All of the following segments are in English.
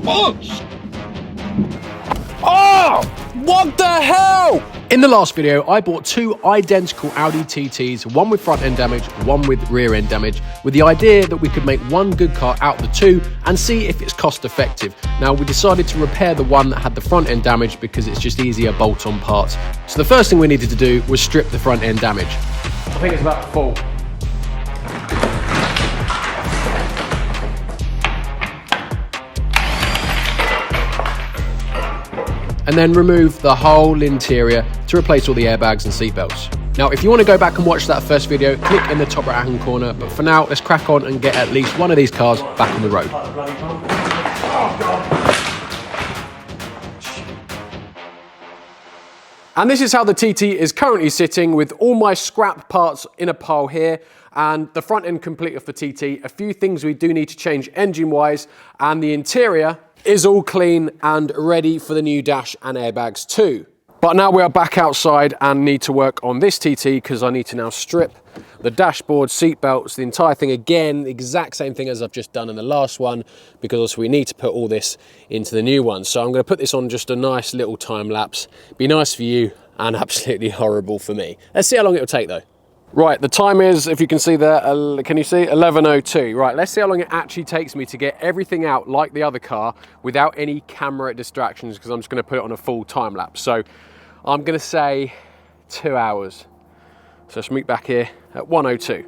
Oh! What the hell? In the last video, I bought two identical Audi TTs, one with front end damage, one with rear end damage, with the idea that we could make one good car out of the two and see if it's cost effective. Now, we decided to repair the one that had the front end damage because it's just easier bolt-on parts. So the first thing we needed to do was strip the front end damage. I think it's about full. And then remove the whole interior to replace all the airbags and seatbelts. Now, if you want to go back and watch that first video, click in the top right hand corner, but for now, let's crack on and get at least one of these cars back on the road. And this is how the TT is currently sitting, with all my scrap parts in a pile here, and the front end complete of the TT. A few things we do need to change engine wise, and the interior is all clean and ready for the new dash and airbags too. But now we are back outside and need to work on this TT because I need to now strip the dashboard, seat belts, the entire thing again, the exact same thing as I've just done in the last one, because also we need to put all this into the new one. So I'm going to put this on just a nice little time lapse. Be nice for you and absolutely horrible for me. Let's see how long it will take though. Right, the time is, if you can see there, can you see? 11:02. Right, let's see how long it actually takes me to get everything out like the other car without any camera distractions, because I'm just going to put it on a full time lapse. So I'm going to say 2 hours. So let's meet back here at 1:02.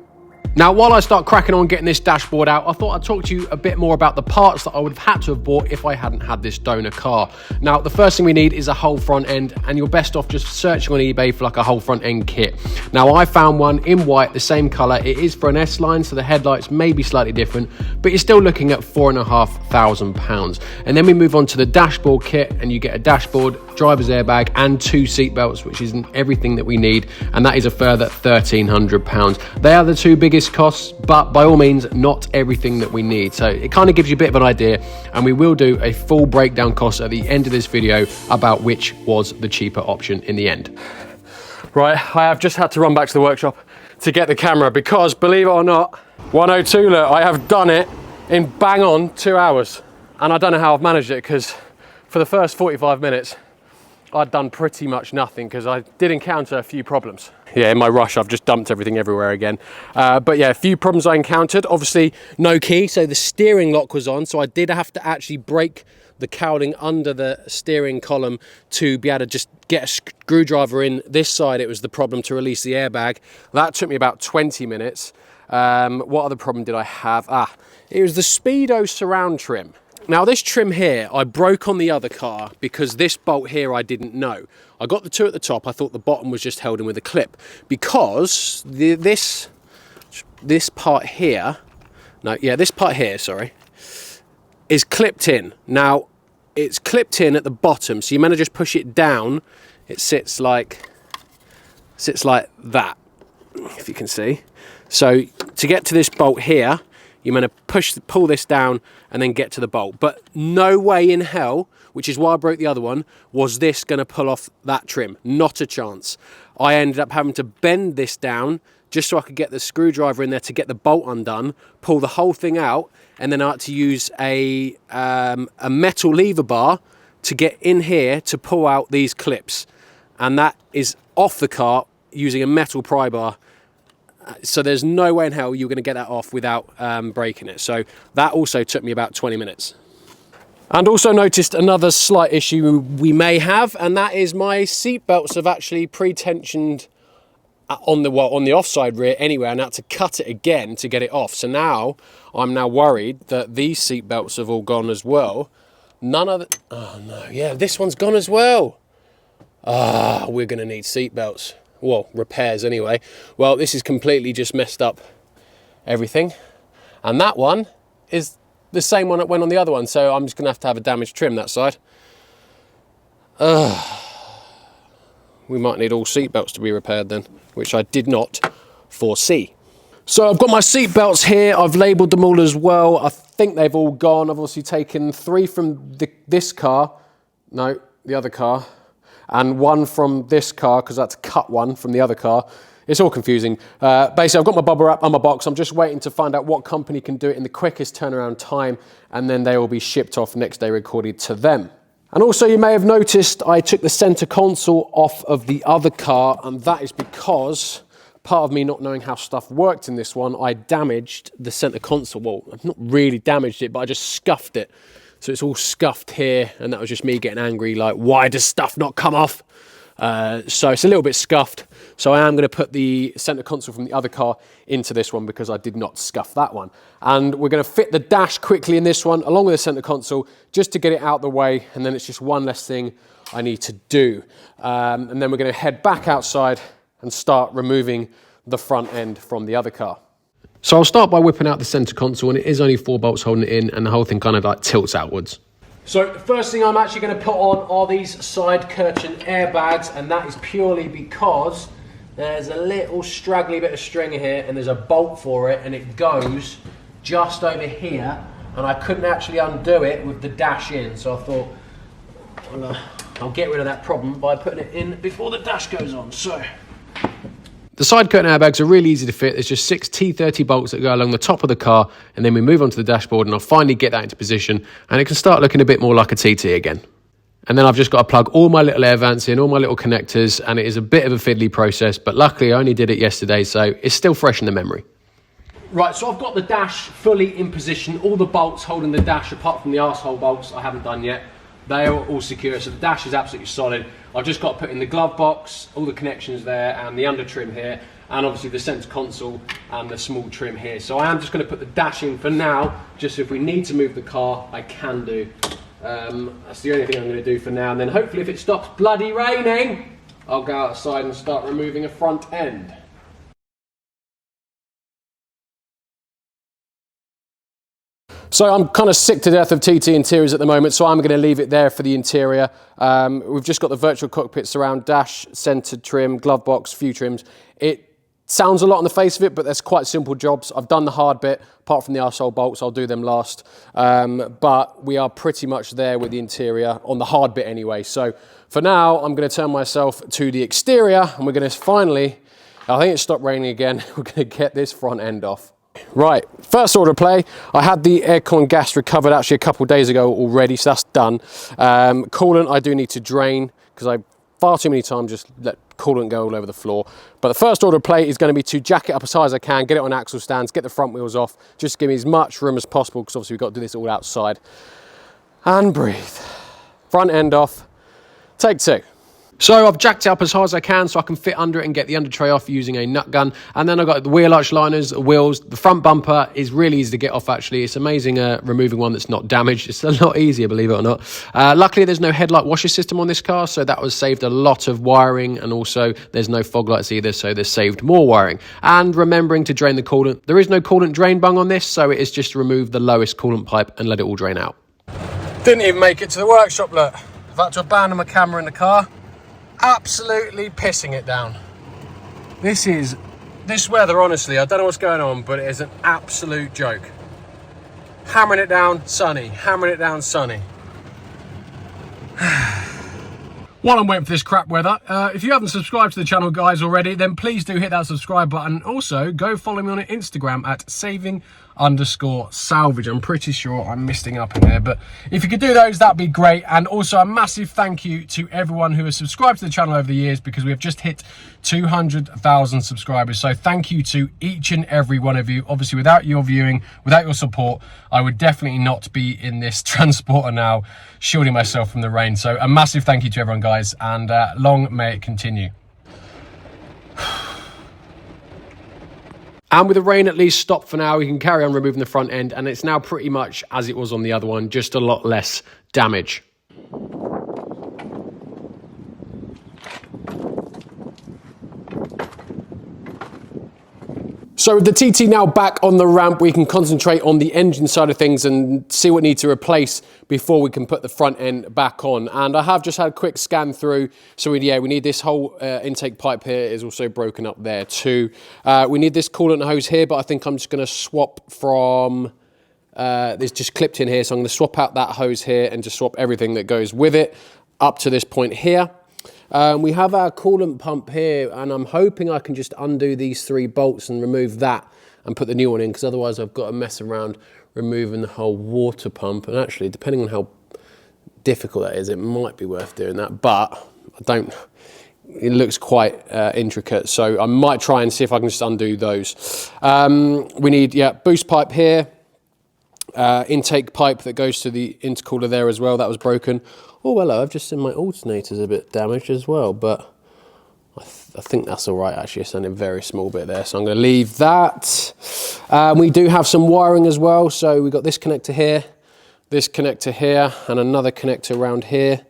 Now, while I start cracking on getting this dashboard out, I thought I'd talk to you a bit more about the parts that I would have had to have bought if I hadn't had this donor car. Now, the first thing we need is a whole front end, and you're best off just searching on eBay for like a whole front end kit. Now, I found one in white, the same color. It is for an S-Line, so the headlights may be slightly different, but you're still looking at £4,500. And then we move on to the dashboard kit, and you get a dashboard, driver's airbag, and 2 seat belts, which isn't everything that we need, and that is a further £1,300. They are the two biggest costs, but by all means not everything that we need. So it kind of gives you a bit of an idea, and we will do a full breakdown cost at the end of this video about which was the cheaper option in the end. Right, I have just had to run back to the workshop to get the camera because, believe it or not, 1:02, look, I have done it in bang on 2 hours, and I don't know how I've managed it, because for the first 45 minutes I'd done pretty much nothing because I did encounter a few problems. Yeah, in my rush, I've just dumped everything everywhere again. But yeah, a few problems I encountered. Obviously, no key, so the steering lock was on, so I did have to actually break the cowling under the steering column to be able to just get a screwdriver in. This side, it was the problem to release the airbag. That took me about 20 minutes. What other problem did I have? It was the Speedo surround trim. Now, this trim here, I broke on the other car because this bolt here I didn't know. I got the two at the top. I thought the bottom was just held in with a clip, because this part here, this part here, sorry, is clipped in. Now, it's clipped in at the bottom, so you want to just push it down. It sits like that, if you can see. So to get to this bolt here, you're going to pull this down and then get to the bolt. But no way in hell, which is why I broke the other one, was this going to pull off that trim. Not a chance. I ended up having to bend this down just so I could get the screwdriver in there to get the bolt undone, pull the whole thing out, and then I had to use a metal lever bar to get in here to pull out these clips. And that is off the car using a metal pry bar. So there's no way in hell you're going to get that off without breaking it. So that also took me about 20 minutes. And also noticed another slight issue we may have, and that is my seat belts have actually pre-tensioned on the offside rear anyway, and I had to cut it again to get it off. So now I'm worried that these seat belts have all gone as well. None of the, oh no, yeah, this one's gone as well. We're going to need seat belts. Well, repairs anyway. Well, this is completely just messed up everything. And that one is the same one that went on the other one, so I'm just gonna have to have a damaged trim that side. We might need all seat belts to be repaired then, which I did not foresee. So I've got my seat belts here. I've labelled them all as well. I think they've all gone. I've obviously taken 3 from this car, no, the other car, and 1 from this car, because I had to cut 1 from the other car. It's all confusing. Basically, I've got my bubble wrap on my box. I'm just waiting to find out what company can do it in the quickest turnaround time, and then they will be shipped off next day recorded to them. And also, you may have noticed I took the center console off of the other car, and that is because part of me not knowing how stuff worked in this one, I damaged the center console. Well, I've not really damaged it, but I just scuffed it. So it's all scuffed here, and that was just me getting angry, like, why does stuff not come off? So it's a little bit scuffed. So I am going to put the center console from the other car into this one because I did not scuff that one. And we're going to fit the dash quickly in this one along with the center console just to get it out the way, and then it's just one less thing I need to do. And then we're going to head back outside and start removing the front end from the other car. So I'll start by whipping out the center console, and it is only 4 bolts holding it in, and the whole thing kind of like tilts outwards. So the first thing I'm actually going to put on are these side curtain airbags, and that is purely because there's a little straggly bit of string here and there's a bolt for it, and it goes just over here, and I couldn't actually undo it with the dash in, so I thought, well, I'll get rid of that problem by putting it in before the dash goes on. So the side curtain airbags are really easy to fit. There's just 6 T30 bolts that go along the top of the car, and then we move onto the dashboard, and I'll finally get that into position, and it can start looking a bit more like a TT again. And then I've just got to plug all my little air vents in, all my little connectors, and it is a bit of a fiddly process, but luckily I only did it yesterday, so it's still fresh in the memory. Right, so I've got the dash fully in position. All the bolts holding the dash, apart from the arsehole bolts I haven't done yet, they are all secure, so the dash is absolutely solid. I've just got to put in the glove box, all the connections there, and the under trim here, and obviously the center console and the small trim here. So I am just going to put the dash in for now, just so if we need to move the car, I can do. That's the only thing I'm going to do for now, and then hopefully if it stops bloody raining, I'll go outside and start removing a front end. So I'm kind of sick to death of TT interiors at the moment, so I'm going to leave it there for the interior. We've just got the virtual cockpit surround, dash, centered trim, glove box, few trims. It sounds a lot on the face of it, but there's quite simple jobs. I've done the hard bit, apart from the arsehole bolts, I'll do them last. But we are pretty much there with the interior, on the hard bit anyway. So for now, I'm going to turn myself to the exterior, and we're going to finally, I think it stopped raining again, we're going to get this front end off. Right, first order of play, I had the aircon gas recovered actually a couple of days ago already, so that's done. Coolant I do need to drain, because I far too many times just let coolant go all over the floor. But the first order of play is going to be to jack it up as high as I can, get it on axle stands, get the front wheels off, just give me as much room as possible, because obviously we've got to do this all outside. And breathe. Front end off, take 2. So I've jacked it up as high as I can so I can fit under it and get the under tray off using a nut gun. And then I've got the wheel arch liners, the wheels. The front bumper is really easy to get off actually. It's amazing removing one that's not damaged. It's a lot easier, believe it or not. Luckily there's no headlight washer system on this car, so that was saved a lot of wiring, and also there's no fog lights either, so there's saved more wiring. And remembering to drain the coolant. There is no coolant drain bung on this, so it is just to remove the lowest coolant pipe and let it all drain out. Didn't even make it to the workshop, look. I've had to abandon my camera in the car. Absolutely pissing it down. This weather, honestly, I don't know what's going on, but it is an absolute joke. Hammering it down, sunny. Hammering it down, sunny. While I'm waiting for this crap weather, if you haven't subscribed to the channel, guys, already, then please do hit that subscribe button. Also, go follow me on Instagram at saving_salvage. I'm pretty sure I'm missing up in there, but if you could do those, that'd be great. And also a massive thank you to everyone who has subscribed to the channel over the years, because we have just hit 200,000 subscribers. So thank you to each and every one of you. Obviously, without your viewing, without your support, I would definitely not be in this transporter now, shielding myself from the rain. So a massive thank you to everyone, guys, and long may it continue. And with the rain at least stopped for now, we can carry on removing the front end, and it's now pretty much as it was on the other one, just a lot less damage. So with the TT now back on the ramp, we can concentrate on the engine side of things and see what needs to replace before we can put the front end back on. And I have just had a quick scan through. So we need this whole intake pipe here is also broken up there too. We need this coolant hose here, but I think I'm just going to swap from, it's just clipped in here. So I'm going to swap out that hose here and just swap everything that goes with it up to this point here. We have our coolant pump here, and I'm hoping I can just undo these 3 bolts and remove that and put the new one in, because otherwise I've got to mess around removing the whole water pump. And actually, depending on how difficult that is, it might be worth doing that, but it looks quite intricate, so I might try and see if I can just undo those. We need, boost pipe here, intake pipe that goes to the intercooler there as well, that was broken. Oh, hello, I've just seen my alternator's a bit damaged as well, but I think that's all right, actually. It's only a very small bit there, so I'm going to leave that. We do have some wiring as well, so we've got this connector here, and another connector around here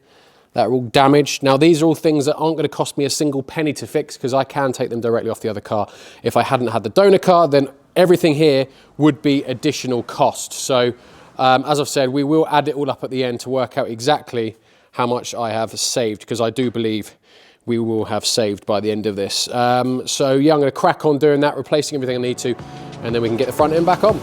that are all damaged. Now, these are all things that aren't going to cost me a single penny to fix, because I can take them directly off the other car. If I hadn't had the donor car, then everything here would be additional cost. So, as I've said, we will add it all up at the end to work out exactly how much I have saved, because I do believe we will have saved by the end of this. So yeah, I'm going to crack on doing that, replacing everything I need to, and then we can get the front end back on.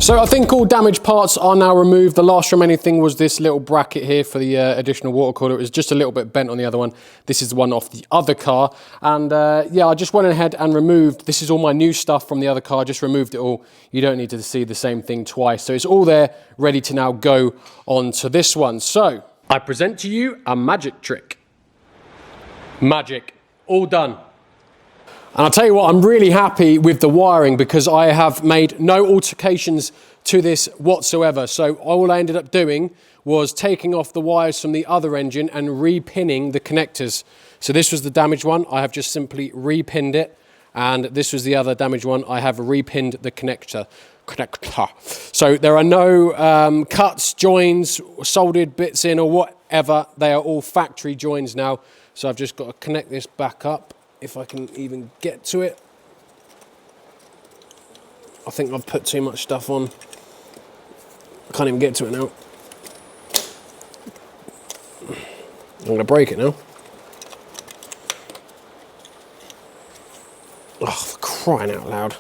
So I think all damaged parts are now removed. The last remaining thing was this little bracket here for the additional water cooler. It was just a little bit bent on the other one. This is the one off the other car. And yeah, I just went ahead and removed, this is all my new stuff from the other car, just removed it all. You don't need to see the same thing twice. So it's all there, ready to now go on to this one. So I present to you a magic trick. Magic, all done. And I'll tell you what, I'm really happy with the wiring, because I have made no alterations to this whatsoever. So all I ended up doing was taking off the wires from the other engine and repinning the connectors. So this was the damaged one. I have just simply repinned it. And this was the other damaged one. I have repinned the connector. So there are no cuts, joins, soldered bits in or whatever. They are all factory joins now. So I've just got to connect this back up, if I can even get to it. I think I've put too much stuff on. I can't even get to it now. I'm going to break it now. Oh, for crying out loud.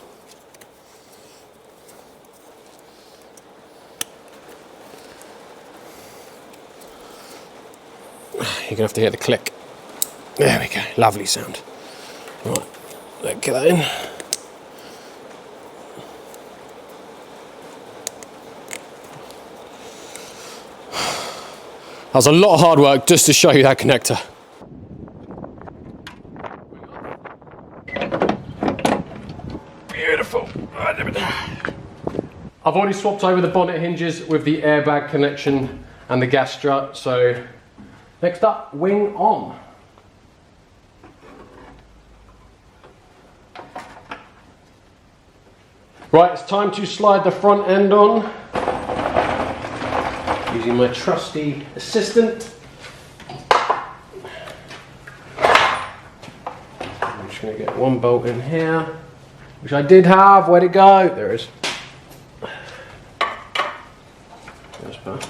You're going to have to hear the click. There we go, lovely sound. Right, let's get that in. That was a lot of hard work just to show you that connector. Beautiful. I've already swapped over the bonnet hinges with the airbag connection and the gas strut, so next up, wing on. Right, it's time to slide the front end on, using my trusty assistant. I'm just going to get one bolt in here, which I did have. Where'd it go? There it is. There's that.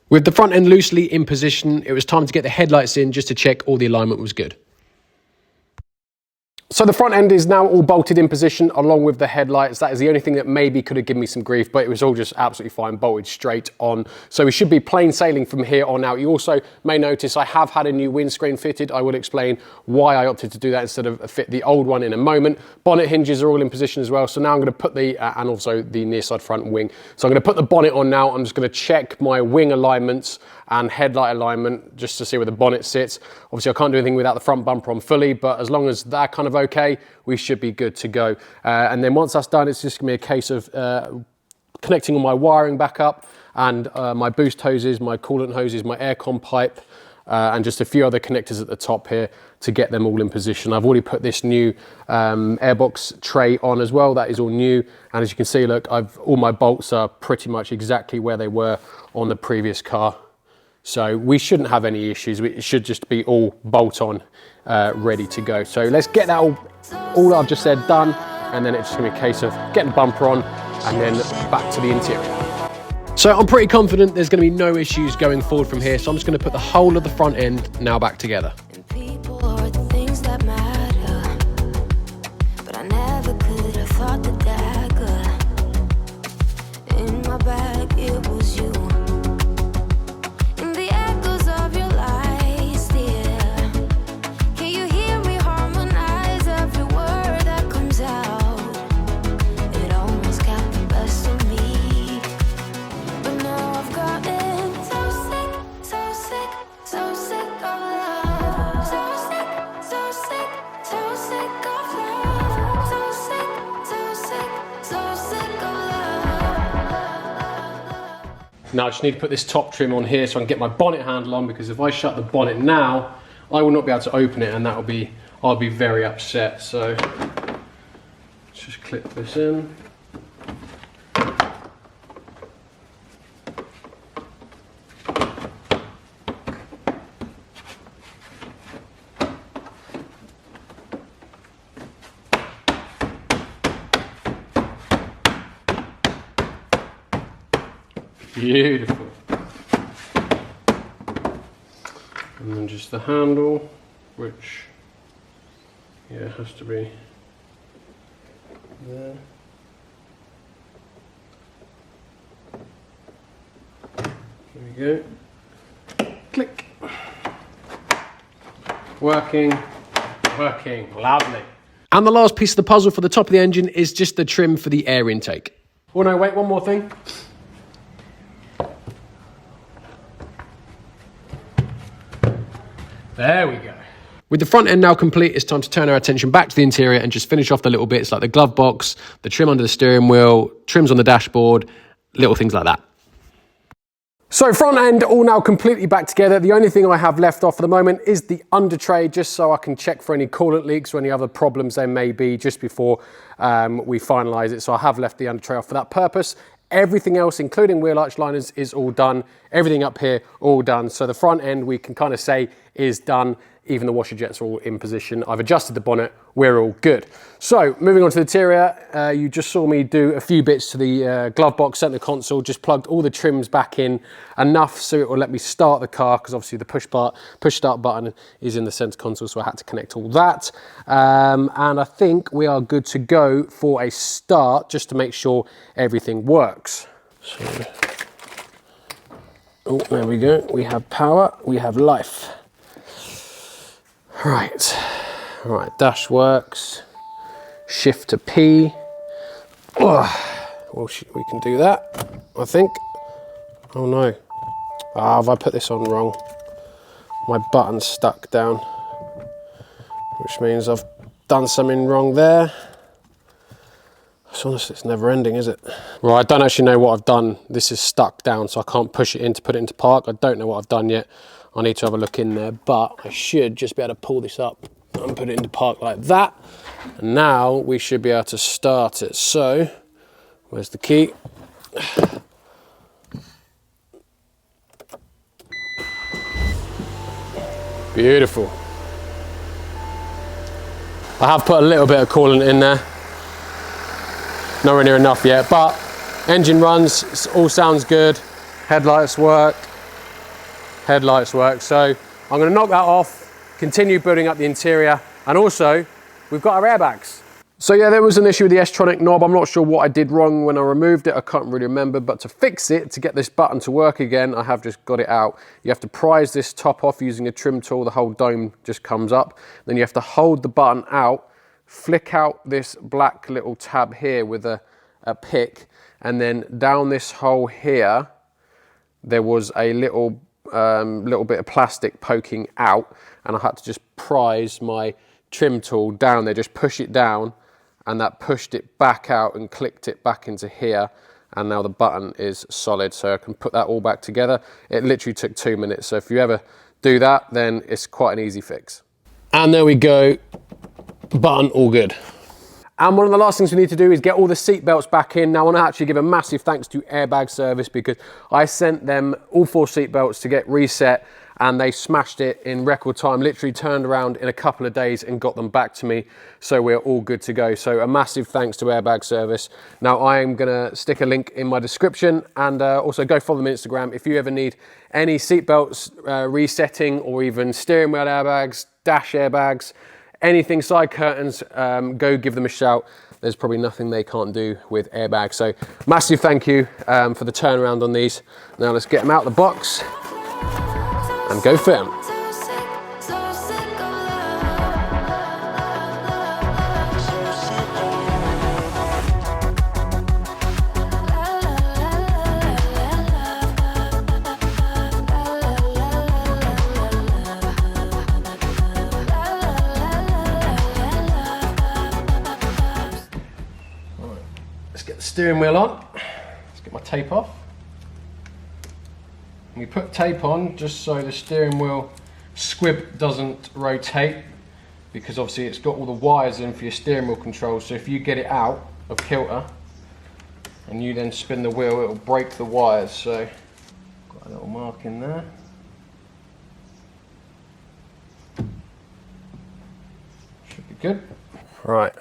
With the front end loosely in position, it was time to get the headlights in just to check all the alignment was good. So the front end is now all bolted in position along with the headlights. That is the only thing that maybe could have given me some grief, but it was all just absolutely fine, bolted straight on. So we should be plain sailing from here on out. You also may notice I have had a new windscreen fitted. I will explain why I opted to do that instead of fit the old one in a moment. Bonnet hinges are all in position as well. So now I'm going to put the, and also the near side front wing. So I'm going to put the bonnet on now. I'm just going to check my wing alignments and headlight alignment just to see where the bonnet sits. Obviously I can't do anything without the front bumper on fully, but as long as that kind of okay, we should be good to go. And then once that's done, it's just gonna be a case of connecting all my wiring back up and my boost hoses, my coolant hoses, my aircon pipe, and just a few other connectors at the top here to get them all in position. I've already put this new airbox tray on as well. That is all new. And as you can see, look, all my bolts are pretty much exactly where they were on the previous car. So we shouldn't have any issues. It should just be all bolt on, ready to go. So let's get that all I've just said done. And then it's just gonna be a case of getting the bumper on and then back to the interior. So I'm pretty confident there's going to be no issues going forward from here, so I'm just going to put the whole of the front end now back together. People are the things that matter, but I never could have thought that in my bag it was you. In the echoes of your lies, dear, can you hear me harmonize every word that comes out? It almost got the best of me, but now I've gotten so sick, so sick, so sick of love. So sick, so sick, so sick of love. So sick, so sick, so sick of love. Now I just need to put this top trim on here so I can get my bonnet handle on, because if I shut the bonnet now, I will not be able to open it, and I'll be very upset. So let's just clip this in. Beautiful. And then just the handle, which, yeah, has to be there. There we go. Click. Working, lovely. And the last piece of the puzzle for the top of the engine is just the trim for the air intake. Oh no, wait, one more thing. There we go. With the front end now complete, it's time to turn our attention back to the interior and just finish off the little bits like the glove box, the trim under the steering wheel, trims on the dashboard, little things like that. So front end all now completely back together. The only thing I have left off for the moment is the under tray, just so I can check for any coolant leaks or any other problems there may be just before we finalise it. So I have left the under tray off for that purpose. Everything else, including wheel arch liners, is all done. Everything up here, all done. So the front end, we can kind of say, is done. Even the washer jets are all in position. I've adjusted the bonnet, we're all good. So moving on to the interior, you just saw me do a few bits to the glove box, center console, just plugged all the trims back in enough so it will let me start the car, because obviously the push start button is in the center console, so I had to connect all that. And I think we are good to go for a start, just to make sure everything works. So, oh, there we go. We have power, we have life. Right, dash works, shift to P. Oh, well, we can do that, I think. Oh no, have I put this on wrong? My button's stuck down, which means I've done something wrong there. So honestly, it's never ending, is it? Well, I don't actually know what I've done. This is stuck down, so I can't push it in to put it into park. I don't know what I've done yet. I need to have a look in there, but I should just be able to pull this up and put it into park like that. And now we should be able to start it. So, where's the key? Beautiful. I have put a little bit of coolant in there. Nowhere near enough yet, but engine runs, it all sounds good. Headlights work. So I'm going to knock that off, continue building up the interior, and also we've got our airbags. So yeah, there was an issue with the S-tronic knob. I'm not sure what I did wrong when I removed it. I can't really remember, but to fix it, to get this button to work again, I have just got it out. You have to prise this top off using a trim tool. The whole dome just comes up. Then you have to hold the button out, flick out this black little tab here with a pick, and then down this hole here, there was a little bit of plastic poking out, and I had to just prise my trim tool down there, just push it down, and that pushed it back out and clicked it back into here, and now the button is solid, so I can put that all back together. It literally took 2 minutes, so if you ever do that, then it's quite an easy fix. And there we go, button all good. And one of the last things we need to do is get all the seat belts back in. Now I want to actually give a massive thanks to Airbag Service because I sent them all 4 seat belts to get reset and they smashed it in record time, literally turned around in a couple of days and got them back to me. So we're all good to go. So a massive thanks to Airbag Service. Now I am gonna stick a link in my description and also go follow them on Instagram. If you ever need any seat belts resetting or even steering wheel airbags, dash airbags, anything, side curtains, go give them a shout. There's probably nothing they can't do with Airbag. So massive thank you for the turnaround on these. Now let's get them out of the box and go film. Let's get the steering wheel on. Let's get my tape off. We put tape on just so the steering wheel squib doesn't rotate, because obviously it's got all the wires in for your steering wheel control. So if you get it out of kilter and you then spin the wheel, it'll break the wires. So got a little mark in there. Should be good. Right.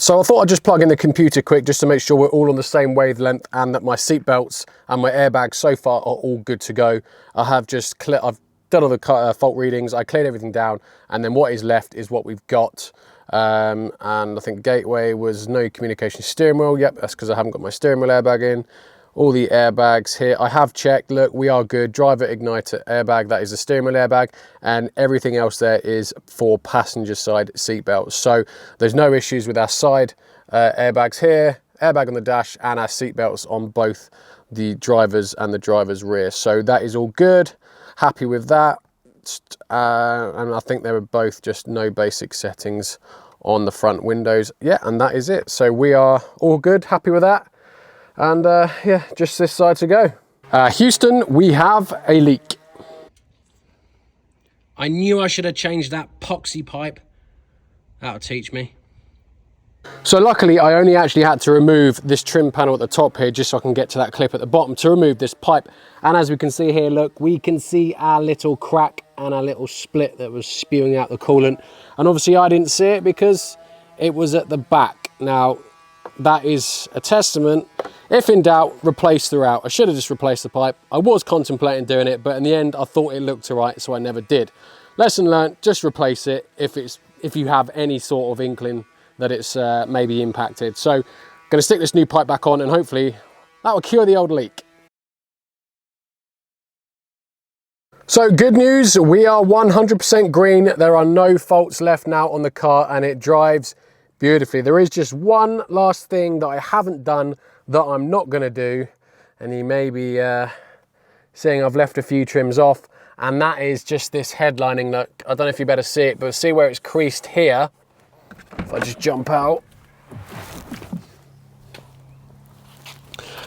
So I thought I'd just plug in the computer quick just to make sure we're all on the same wavelength and that my seat belts and my airbags so far are all good to go. I've done all the fault readings, I cleared everything down, and then what is left is what we've got. And I think gateway was no communication steering wheel. Yep, that's because I haven't got my steering wheel airbag in. All the airbags here, I have checked, look, we are good. Driver igniter airbag, that is the steering wheel airbag, and everything else there is for passenger side seat belts. So there's no issues with our side airbags here, airbag on the dash, and our seat belts on both the driver's and the driver's rear. So that is all good, happy with that. And I think they were both just no basic settings on the front windows. Yeah, and that is it. So we are all good, happy with that. And yeah, just this side to go. Houston, we have a leak. I knew I should have changed that poxy pipe. That'll teach me. So luckily, I only actually had to remove this trim panel at the top here just so I can get to that clip at the bottom to remove this pipe. And as we can see here, look, we can see our little crack and our little split that was spewing out the coolant. And obviously I didn't see it because it was at the back. Now, that is a testament. If in doubt, replace throughout. I should have just replaced the pipe. I was contemplating doing it, but in the end, I thought it looked all right, so I never did. Lesson learned, just replace it if you have any sort of inkling that it's maybe impacted. So, gonna stick this new pipe back on and hopefully that will cure the old leak. So good news, we are 100% green. There are no faults left now on the car and it drives beautifully. There is just one last thing that I haven't done that I'm not gonna do, and you may be seeing I've left a few trims off, and that is just this headlining. Look, I don't know if you better see it, but see where it's creased here? If I just jump out.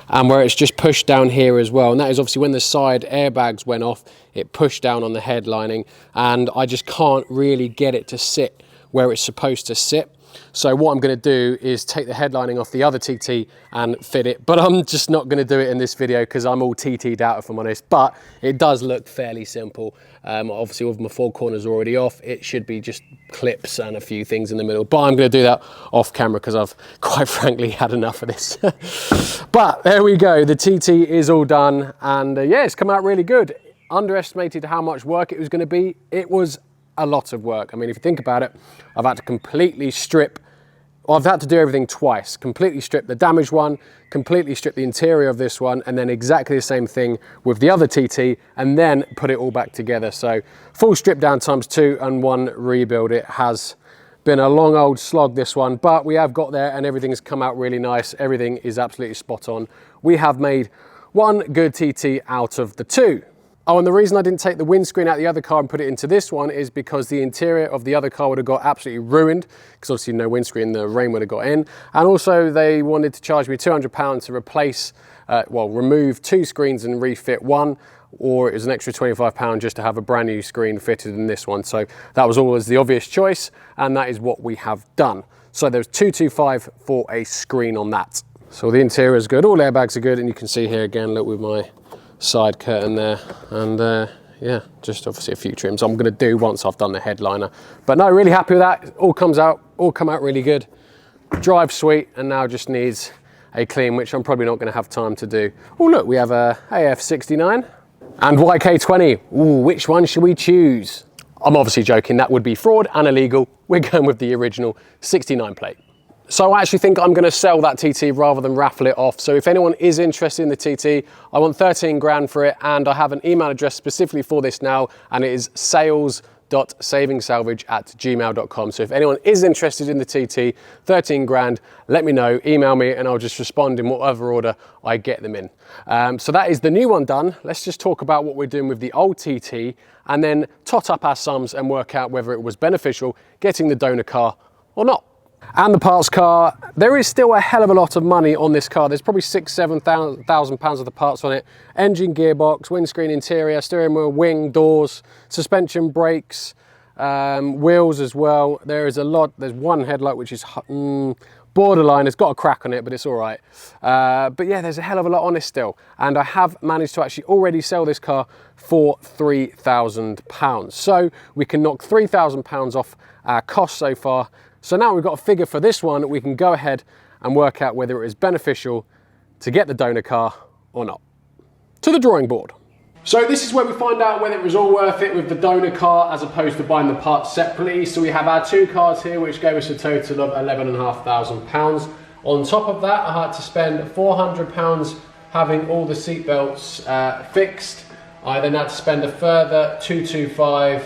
And where it's just pushed down here as well. And that is obviously when the side airbags went off, it pushed down on the headlining, and I just can't really get it to sit where it's supposed to sit. So what I'm going to do is take the headlining off the other TT and fit it, but I'm just not going to do it in this video because I'm all TT'd out if I'm honest, but it does look fairly simple. Obviously with my 4 corners already off, it should be just clips and a few things in the middle, but I'm going to do that off camera because I've quite frankly had enough of this. But there we go, the TT is all done, and yeah, it's come out really good. Underestimated how much work it was going to be. It was a lot of work. I mean, if you think about it, I've had to completely strip, or I've had to do everything twice. Completely strip the damaged one, completely strip the interior of this one, and then exactly the same thing with the other TT, and then put it all back together. So full strip down ×2 and 1 rebuild. It has Been a long old slog, this one, but we have got there and everything's come out really nice. Everything is absolutely spot on. We have made one good TT out of the two. Oh, and the reason I didn't take the windscreen out of the other car and put it into this one is because the interior of the other car would have got absolutely ruined, because obviously no windscreen, the rain would have got in. And also they wanted to charge me £200 to replace, remove 2 screens and refit one, or it was an extra £25 just to have a brand new screen fitted in this one. So that was always the obvious choice, and that is what we have done. So there's $225 for a screen on that. So the interior is good, all airbags are good, and you can see here again, look with my side curtain there, and yeah, just obviously a few trims I'm gonna do once I've done the headliner. But no, really happy with that. It all come out really good. Drive sweet, and now just needs a clean, which I'm probably not gonna have time to do. Oh look, we have a AF69 and YK20. Ooh, which one should we choose? I'm obviously joking, that would be fraud and illegal. We're going with the original 69 plate. So I actually think I'm going to sell that TT rather than raffle it off. So if anyone is interested in the TT, I want 13 grand for it, and I have an email address specifically for this now, and it is sales.savingsalvage@gmail.com. So if anyone is interested in the TT, 13 grand, let me know, email me, and I'll just respond in whatever order I get them in. So that is the new one done. Let's just talk about what we're doing with the old TT, and then tot up our sums and work out whether it was beneficial getting the donor car or not. And the parts car, there is still a hell of a lot of money on this car. There's probably £6,000–7,000 of the parts on it. Engine, gearbox, windscreen, interior, steering wheel, wing, doors, suspension, brakes, wheels as well. There is a lot. There's one headlight which is borderline. It's got a crack on it, but it's all right. But yeah, there's a hell of a lot on it still. And I have managed to actually already sell this car for £3,000. So we can knock £3,000 off our cost so far. So now we've got a figure for this one, we can go ahead and work out whether it is beneficial to get the donor car or not. To the drawing board. So this is where we find out whether it was all worth it with the donor car as opposed to buying the parts separately. So we have our 2 cars here, which gave us a total of £11,500. On top of that, I had to spend £400 having all the seat belts fixed. I then had to spend a further £225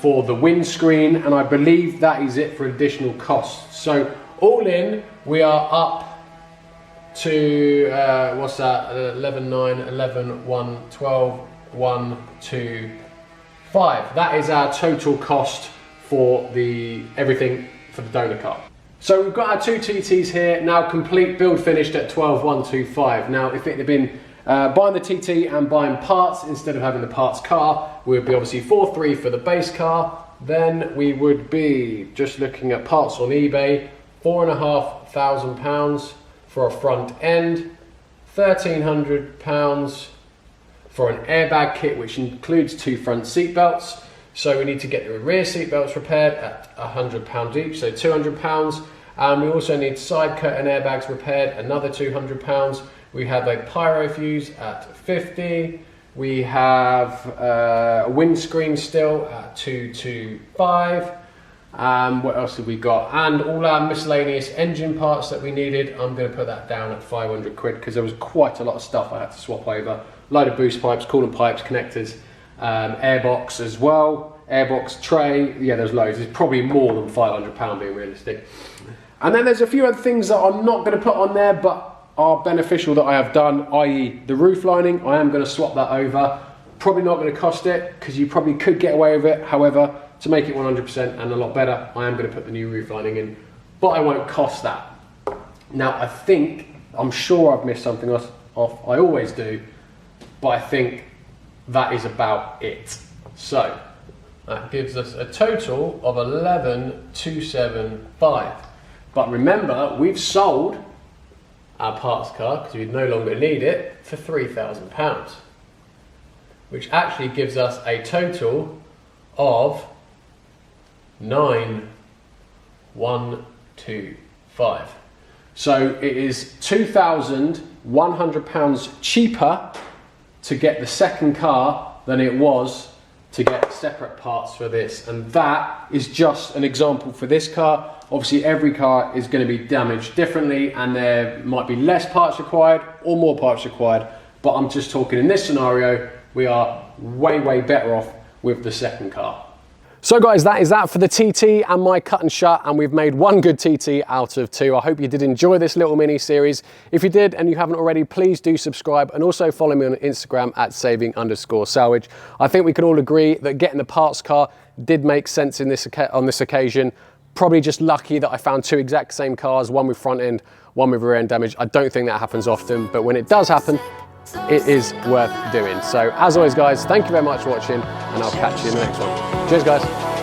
for the windscreen, and I believe that is it for additional costs. So all in, we are up to what's that, 11,900, 11,100, 12,125. That is our total cost for everything for the donor car. So we've got our 2 TTs here now, complete build finished at 12,125. Now if it had been buying the TT and buying parts instead of having the parts car, we would be obviously 4,300 for the base car. Then we would be just looking at parts on eBay, £4,500 for a front end, £1,300 for an airbag kit, which includes 2 front seat belts. So we need to get the rear seat belts repaired at £100 each, so £200. And we also need side curtain airbags repaired, another £200. We have a pyro fuse at 50. We have a windscreen still at 225. What else have we got? And all our miscellaneous engine parts that we needed, I'm going to put that down at 500 quid because there was quite a lot of stuff I had to swap over. Load of boost pipes, coolant pipes, connectors, airbox as well, airbox tray. Yeah, there's loads. It's probably more than £500 being realistic. And then there's a few other things that I'm not going to put on there, but are beneficial that I have done, i.e. the roof lining. I am going to swap that over. Probably not going to cost it because you probably could get away with it. However, to make it 100% and a lot better, I am going to put the new roof lining in, but I won't cost that. Now I'm sure I've missed something else off. I always do, but I think that is about it. So that gives us a total of 11,275. But remember, we've sold our parts car, because we no longer need it, for £3,000, which actually gives us a total of 9,125. So it is £2,100 cheaper to get the second car than it was to get separate parts for this. And that is just an example for this car. Obviously every car is going to be damaged differently and there might be less parts required or more parts required, but I'm just talking in this scenario, we are way better off with the second car. So guys, that is that for the TT and my cut and shut, and we've made one good TT out of two. I hope you did enjoy this little mini series. If you did and you haven't already, please do subscribe and also follow me on Instagram at saving_salvage. I think we can all agree that getting the parts car did make sense on this occasion. Probably just lucky that I found two exact same cars, one with front end, one with rear end damage. I don't think that happens often, but when it does happen, it is worth doing. So as always guys, thank you very much for watching, and I'll catch you in the next one. Cheers guys.